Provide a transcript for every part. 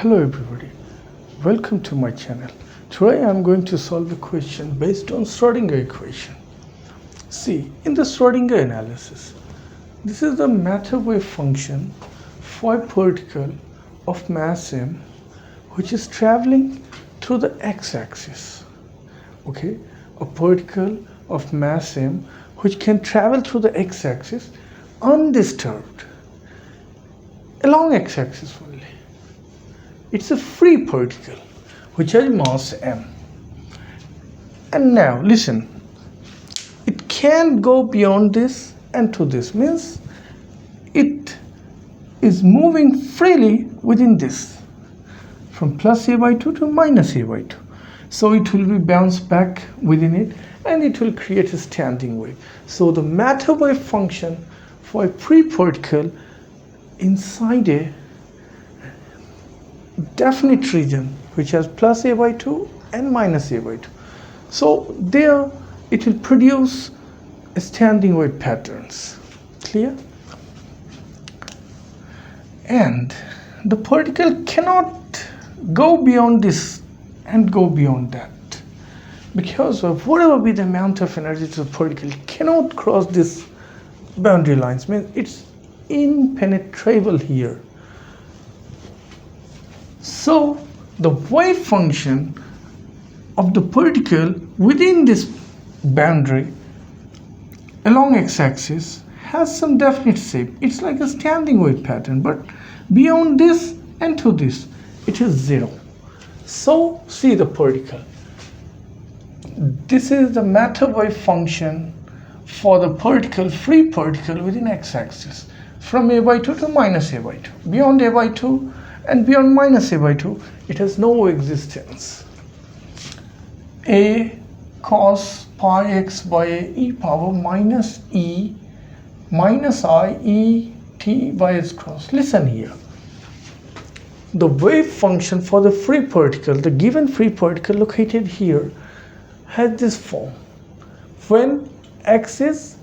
Hello everybody, welcome to my channel. Today I am going to solve a question based on Schrödinger equation. See, in the Schrödinger analysis, this is the matter wave function for a particle of mass m which is traveling through the x-axis. Okay, a particle of mass m which can travel through the x-axis undisturbed along x-axis only. It's a free particle which has mass m. And now listen, it can go beyond this and to this, means it is moving freely within this from plus a by 2 to minus a by 2. So it will be bounced back within it and it will create a standing wave. So the matter wave function for a free particle inside a definite region which has plus a by 2 and minus a by 2. So there it will produce a standing wave patterns. Clear? And the particle cannot go beyond this and go beyond that, because of whatever be the amount of energy to the particle, it cannot cross this boundary lines. Means it's impenetrable here. So the wave function of the particle within this boundary along x-axis has some definite shape. It's like a standing wave pattern, but beyond this and to this it is zero. So see the particle. This is the matter wave function for the particle, free particle within x-axis from a by 2 to minus a by 2. Beyond a by 2 and beyond minus a by 2, it has no existence. A cos pi x by a e power minus e minus I e t by s cross. Listen here. The wave function for the free particle, the given free particle located here, has this form. When x is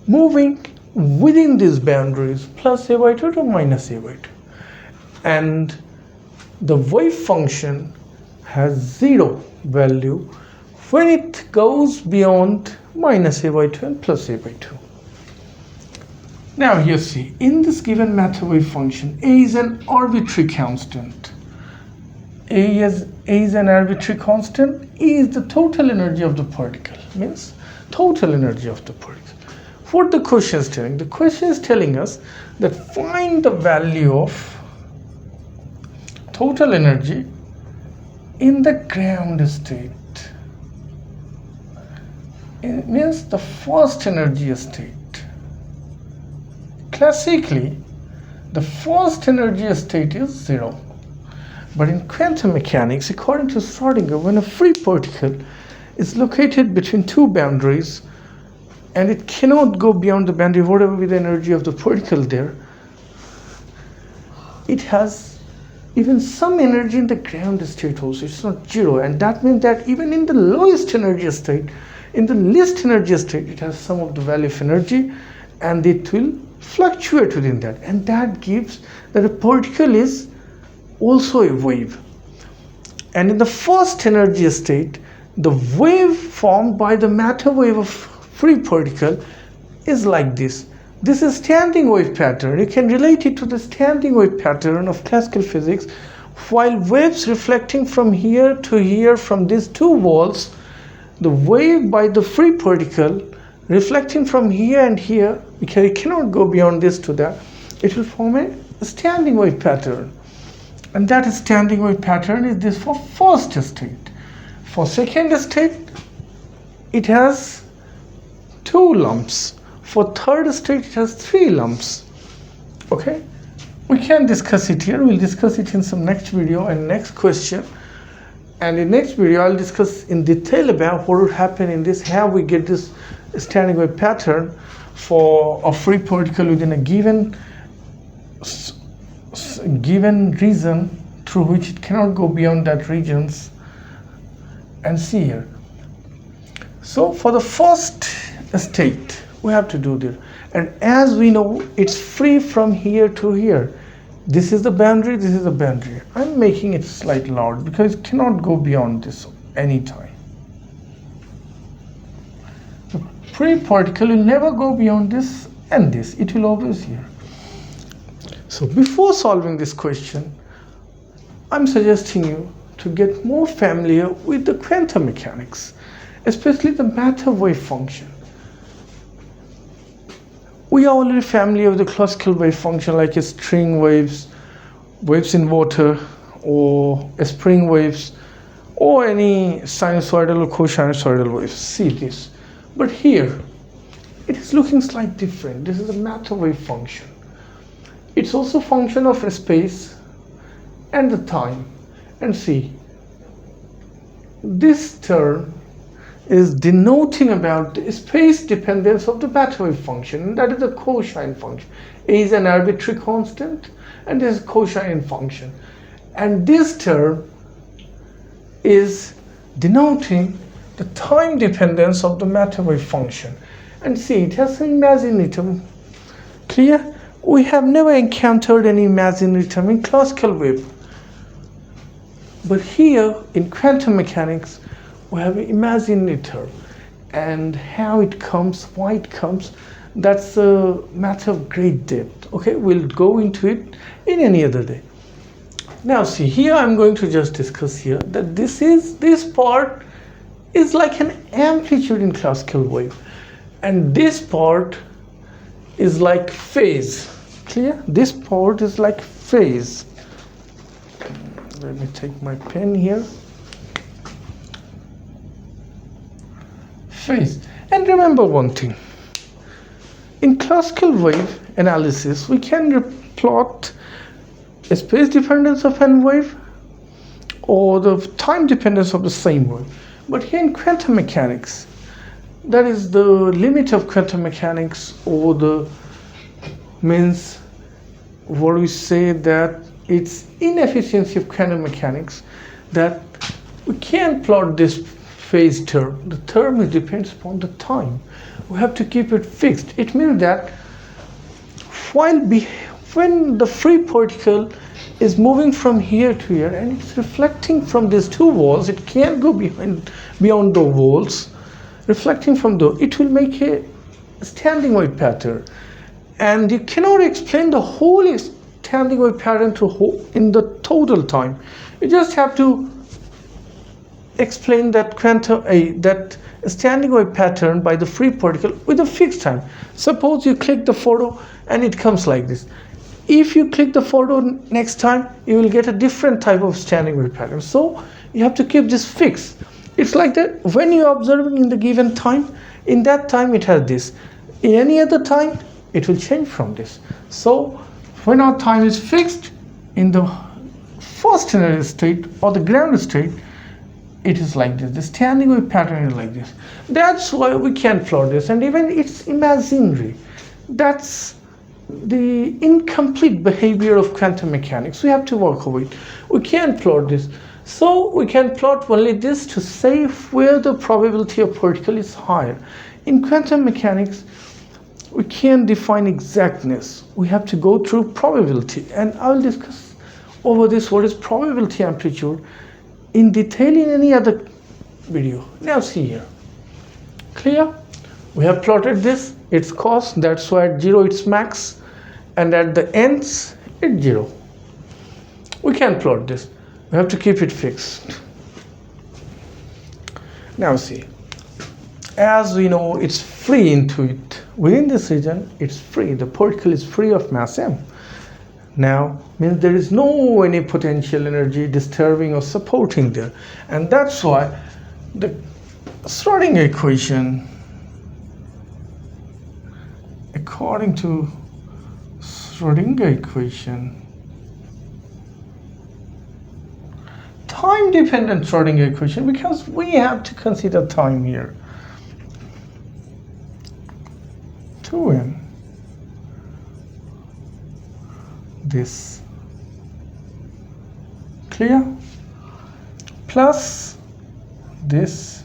moving within these boundaries, plus a by 2 to minus a by 2. And the wave function has zero value when it goes beyond minus a by 2 and plus a by 2. Now you see, in this given matter wave function, a is an arbitrary constant. A is an arbitrary constant. E is the total energy of the particle, means total energy of the particle. What the question is telling? The question is telling us that find the value of total energy in the ground state. It means the first energy state. Classically, the first energy state is zero. But in quantum mechanics, according to Schrödinger, when a free particle is located between two boundaries and it cannot go beyond the boundary, whatever be the energy of the particle there, it has even some energy in the ground state also. It's not zero, and that means that even in the lowest energy state, in the least energy state, it has some of the value of energy and it will fluctuate within that, and that gives that a particle is also a wave. And in the first energy state, the wave formed by the matter wave of free particle is like this. This is standing wave pattern. You can relate it to the standing wave pattern of classical physics. While waves reflecting from here to here from these two walls, the wave by the free particle reflecting from here and here, because it cannot go beyond this to that, it will form a standing wave pattern. And that standing wave pattern is this for first state. For second state, it has two lumps. For third state, it has three lumps. Okay, we can discuss it here. We'll discuss it in some next video and next question. And in next video, I'll discuss in detail about what would happen in this, how we get this standing wave pattern for a free particle within a given region through which it cannot go beyond that regions. And see here. So for the first state, we have to do this, and as we know, it's free from here to here. This is the boundary, this is the boundary. I'm making it slightly loud because it cannot go beyond this anytime. The free particle will never go beyond this and this. It will always here. So before solving this question, I'm suggesting you to get more familiar with the quantum mechanics, especially the matter wave function. We are already familiar with the classical wave function like a string waves, waves in water, or a spring waves, or any sinusoidal or cosinusoidal waves. See this. But here, it is looking slightly different. This is a matter wave function. It's also a function of a space and the time. And see, this term is denoting about the space dependence of the matter wave function, and that is the cosine function. A is an arbitrary constant, and this is cosine function. And this term is denoting the time dependence of the matter wave function. And see, it has an imaginary term. Clear? We have never encountered any imaginary term in classical wave. But here, in quantum mechanics, we have an imaginary term, and how it comes, why it comes, that's a matter of great depth. Okay, we'll go into it in any other day. Now see, here I'm going to just discuss here that this part is like an amplitude in classical wave, and this part is like phase. Clear? This part is like phase. Let me take my pen here. Phase. And remember one thing, in classical wave analysis we can plot a space dependence of n wave or the time dependence of the same wave. But here in quantum mechanics, that is the limit of quantum mechanics, or the means what we say that it's inefficiency of quantum mechanics, that we can't plot this phase term. The term depends upon the time. We have to keep it fixed. It means that when the free particle is moving from here to here and it's reflecting from these two walls, it can't go beyond the walls. Reflecting from it will make a standing wave pattern, and you cannot explain the whole standing wave pattern in the total time. You just have to explain that that standing wave pattern by the free particle with a fixed time. Suppose you click the photo and it comes like this. If you click the photo next time, you will get a different type of standing wave pattern. So you have to keep this fixed. It's like that when you are observing in the given time, in that time it has this. In any other time, it will change from this. So when our time is fixed in the first energy state or the ground state, it is like this. The standing wave pattern is like this. That's why we can plot this, and even it's imaginary. That's the incomplete behavior of quantum mechanics. We have to work over it. We can't plot this. So we can plot only this to say where the probability of particle is higher. In quantum mechanics, we can't define exactness. We have to go through probability, and I will discuss over this what is probability amplitude in detail in any other video. Now see here. Clear? We have plotted this. Its cos, that's why at 0 it's max, and at the ends it's 0. We can plot this. We have to keep it fixed. Now see, as we know, it's free into it. Within this region, it's free. The particle is free of mass m. Now means there is no any potential energy disturbing or supporting there, and that's why the Schrödinger equation, according to Schrödinger equation, time dependent Schrödinger equation, because we have to consider time here. 2n this, clear, plus this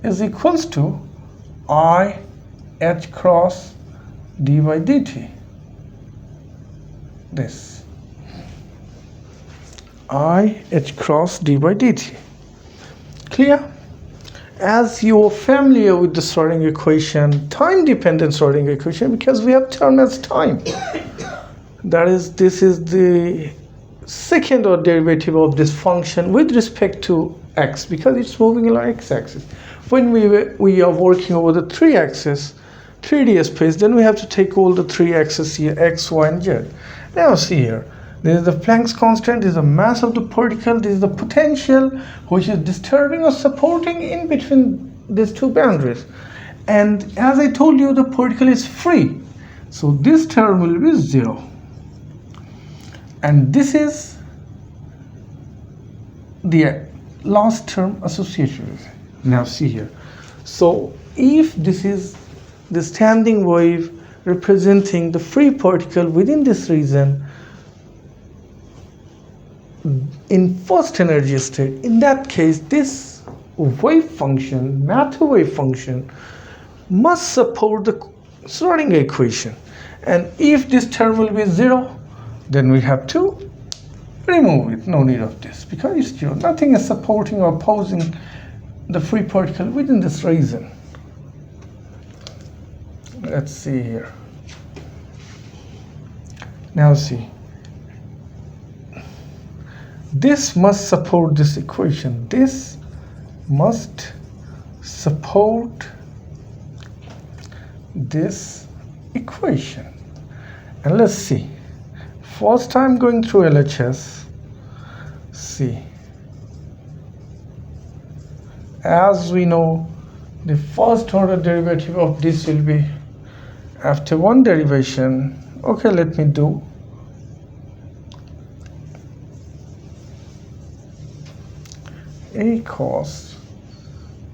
is equals to I h cross d by dt. this I h cross d by dt. Clear? As you are familiar with the Schrödinger equation, time-dependent Schrödinger equation, because we have term as time. That is, this is the second order derivative of this function with respect to x, because it's moving along x-axis. When we are working over the 3-axis, 3D space, then we have to take all the 3 axes here, x, y, and z. Now see here. This is the Planck's constant, this is the mass of the particle, this is the potential which is disturbing or supporting in between these two boundaries. And as I told you, the particle is free. So this term will be 0. And this is the last term associated with it. Now see here. So if this is the standing wave representing the free particle within this region, in first energy state, in that case, this wave function, matter wave function, must support the Schrödinger equation. And if this term will be 0, then we have to remove it. No need of this, because it's 0. Nothing is supporting or opposing the free particle within this region. Let's see here. Now see. This must support this equation. This must support this equation. And let's see. First time going through LHS. See. As we know, the first order derivative of this will be after one derivation. Okay, let me do. A cos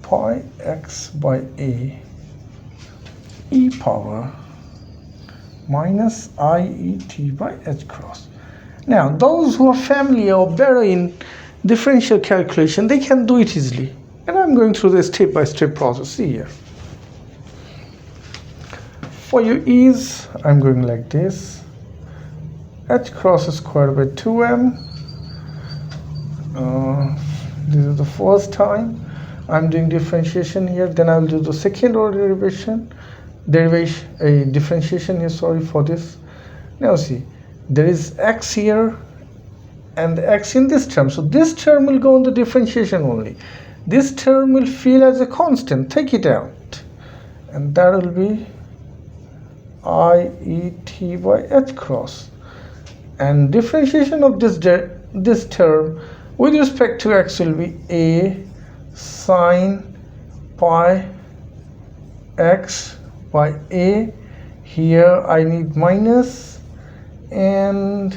pi x by a e power minus I e t by h cross. Now, those who are familiar or better in differential calculation, they can do it easily. And I'm going through the step-by-step process. See here. For your ease, I'm going like this. H cross squared by 2m. This is the first time I'm doing differentiation here. Then I will do the second order differentiation here, sorry for this. Now see, there is x here and x in this term. So this term will go on the differentiation only. This term will feel as a constant. Take it out. And that will be I e t by h cross. And differentiation of this term with respect to x will be a sine pi x by a. Here I need minus, and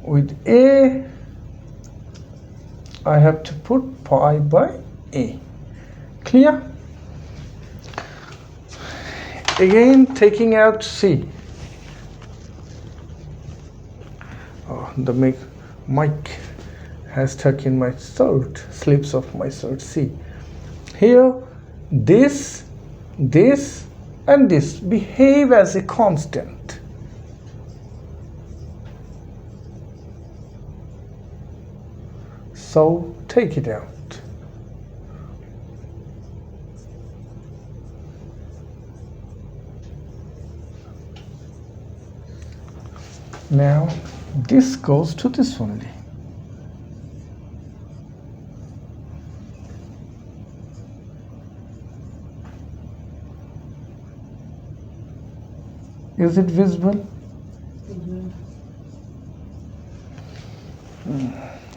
with a I have to put pi by a. Clear? Again, taking out c. Oh, the mic has stuck in my shirt, slips of my shirt. See here, this, and this behave as a constant. So take it out. Now this goes to this only. Is it visible?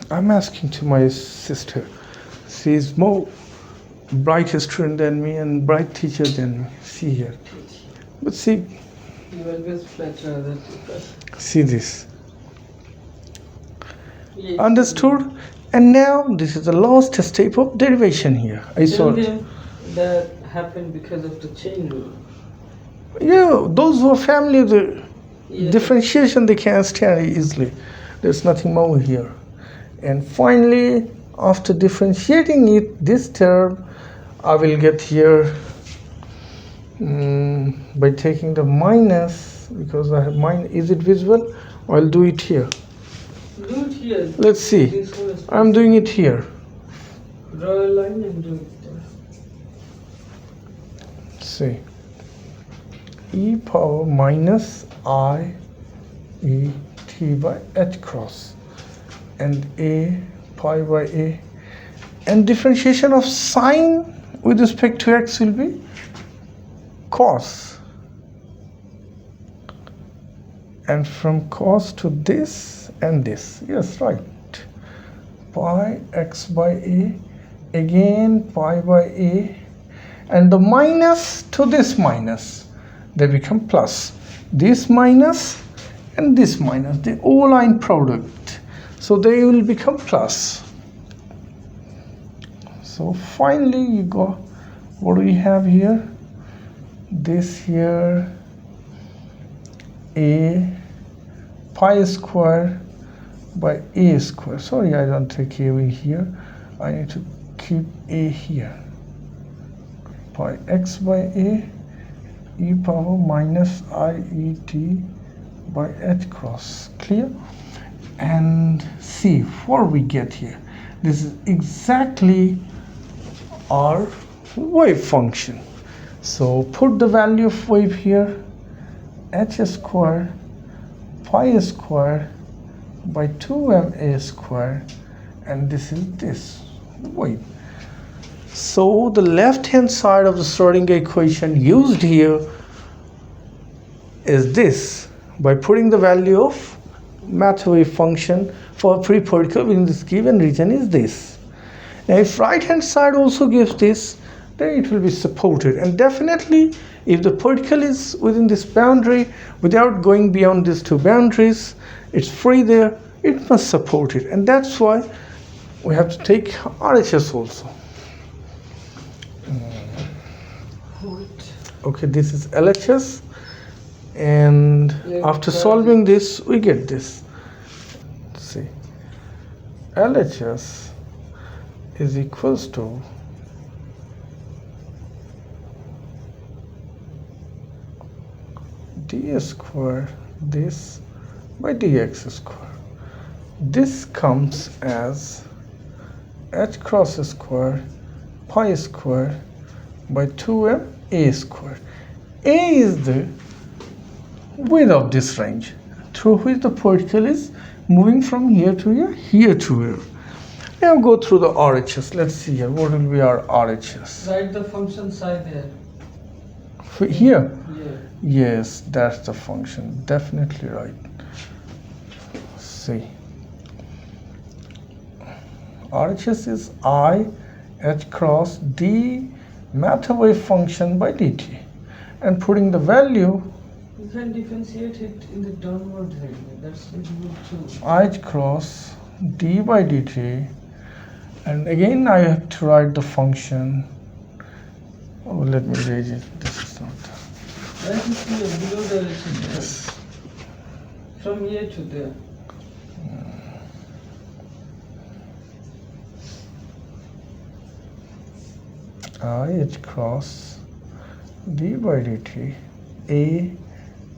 I'm asking to my sister. She is more bright student than me and bright teacher than me. See here. But see. You always flatter that. See this. Yes. Understood? And now this is the last step of derivation here. I saw it. That happened because of the chain rule. Yeah, those who are familiar with the differentiation, they can understand easily. There's nothing more here. And finally, after differentiating it, this term, I will get here by taking the minus, because I have minus. Is it visible? I'll do it here. Do it here. Let's see. This one is I'm doing it here. draw a line and do it there. See. E power minus I E t by h cross and a pi by a, and differentiation of sine with respect to x will be cos, and from cos to this and this, yes, right, pi x by a, again pi by a, and the minus to this minus, they become plus. This minus and this minus, the O-line product, so they will become plus. So finally you go, what do we have here? This here, a pi square by a square. Sorry, I don't take a here. I need to keep a here. Pi x by a e power minus I e t by h cross. Clear? And see what we get here. This is exactly our wave function. So put the value of wave here, h square pi square by 2ma square, and this is this wave. So the left hand side of the Schrödinger equation used here is this, by putting the value of math wave function for a free particle in this given region is this. Now if right hand side also gives this, then it will be supported, and definitely if the particle is within this boundary without going beyond these two boundaries, it's free there, it must support it, and that's why we have to take RHS also. Okay, this is LHS, and after solving this we get this. See, LHS is equals to d square this by dx square. This comes as h cross square pi square by 2m a square. A is the width of this range through which the particle is moving from here to here, here to here. Now go through the RHS. Let's see here. What will be our RHS? Write the function psi there. Here? Yeah. Yes, that's the function. Definitely right. See. RHS is I h cross d math wave function by dt, and putting the value You can differentiate it in the downward area. That's what you would do. I cross d by dt, and again I have to write the function. Oh, let me erase it. This is not. That is here below the RHS. Yes. From here to there. I h cross d by dt a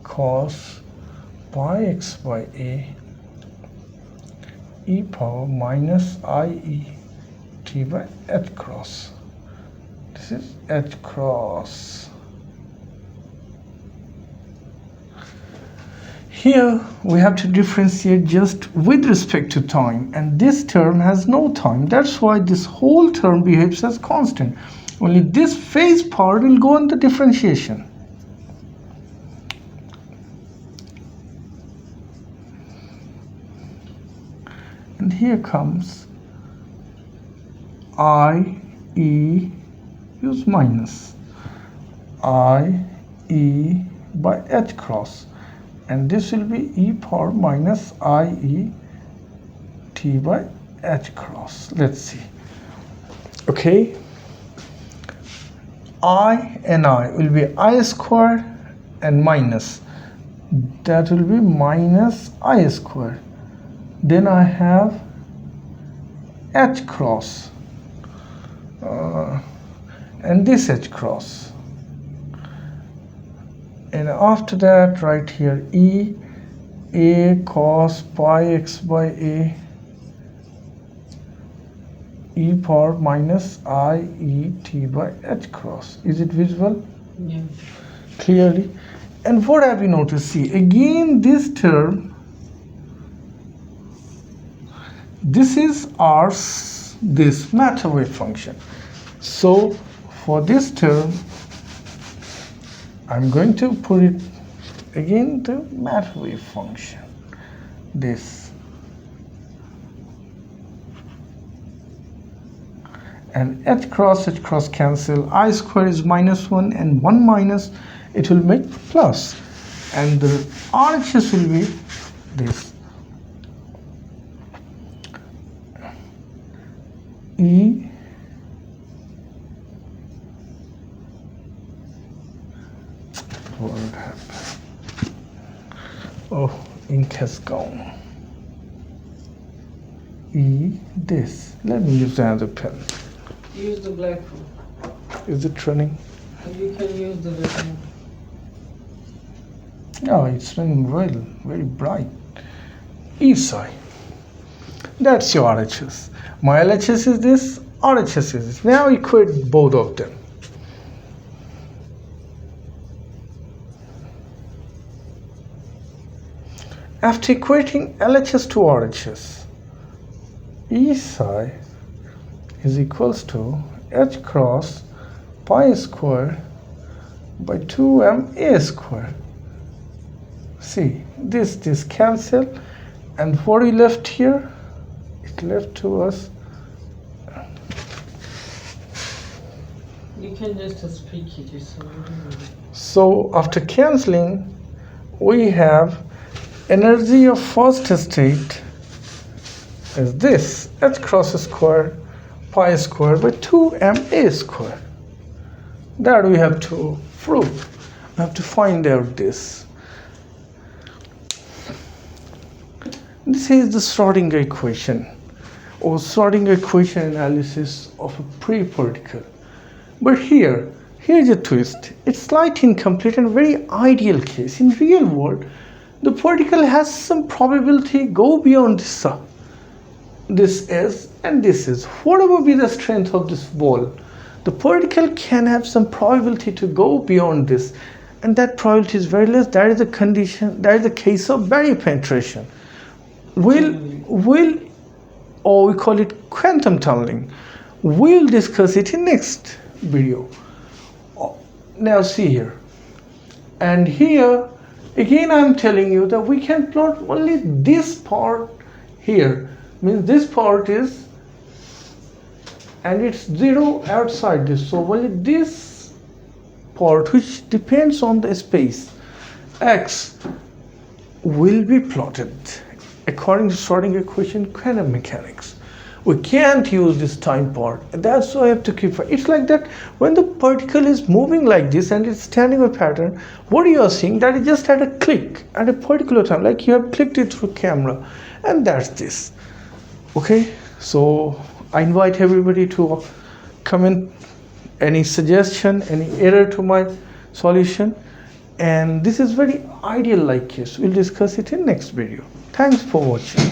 cos pi x by a e power minus I e t by h cross. This is h cross. Here we have to differentiate just with respect to time, and this term has no time. That's why this whole term behaves as constant. Only this phase part will go on the differentiation. And here comes I e, use minus, I e by h cross, and this will be e power minus I e t by h cross. Let's see. Okay. I and I will be I square and minus. That will be minus I square. Then I have h cross and this h cross. And after that, right here, e a cos pi x by a e power minus I e t by h cross. Is it visible? Yeah. Clearly. And what have you noticed? See, again this term, this is our this matter wave function. So for this term, I'm going to put it again the matter wave function. This. And h cross cancel. I square is -1 and 1 minus, it will make plus. And the RHS will be this. E what happened? Oh, ink has gone. E this. Let me use another pen. Use the black one. Is it running? And you can use the red one. Oh, it's running well, very bright. E psi. That's your RHS. My LHS is this, RHS is this. Now equate both of them. After equating LHS to RHS, E psi is equals to h cross pi square by 2m a square. See, this cancel, and what we left here, it left to us. You can just speak it. So after cancelling, we have energy of first state is this, h cross square pi square by 2m a square. That we have to prove. We have to find out this. This is the Schrödinger equation, or Schrödinger equation analysis of a pre-particle. But here's a twist. It's slightly incomplete and very ideal case. In real world, the particle has some probability go beyond this is and this is. Whatever be the strength of this ball, the particle can have some probability to go beyond this, and that probability is very less. That is the condition. That is the case of barrier penetration. Or we call it quantum tunneling. We'll discuss it in next video. Now see here, and here again I'm telling you that we can plot only this part here, means this part is, and it's 0 outside this, so only this part which depends on the space x will be plotted according to Schrödinger equation quantum mechanics. We can't use this time part, and that's why I have to keep it. It's like that when the particle is moving like this and it's standing a pattern, what you are seeing that it just had a click at a particular time, like you have clicked it through camera, and that's this. Okay, so I invite everybody to comment any suggestion, any error to my solution, and this is very ideal like case. We'll discuss it in next video. Thanks for watching.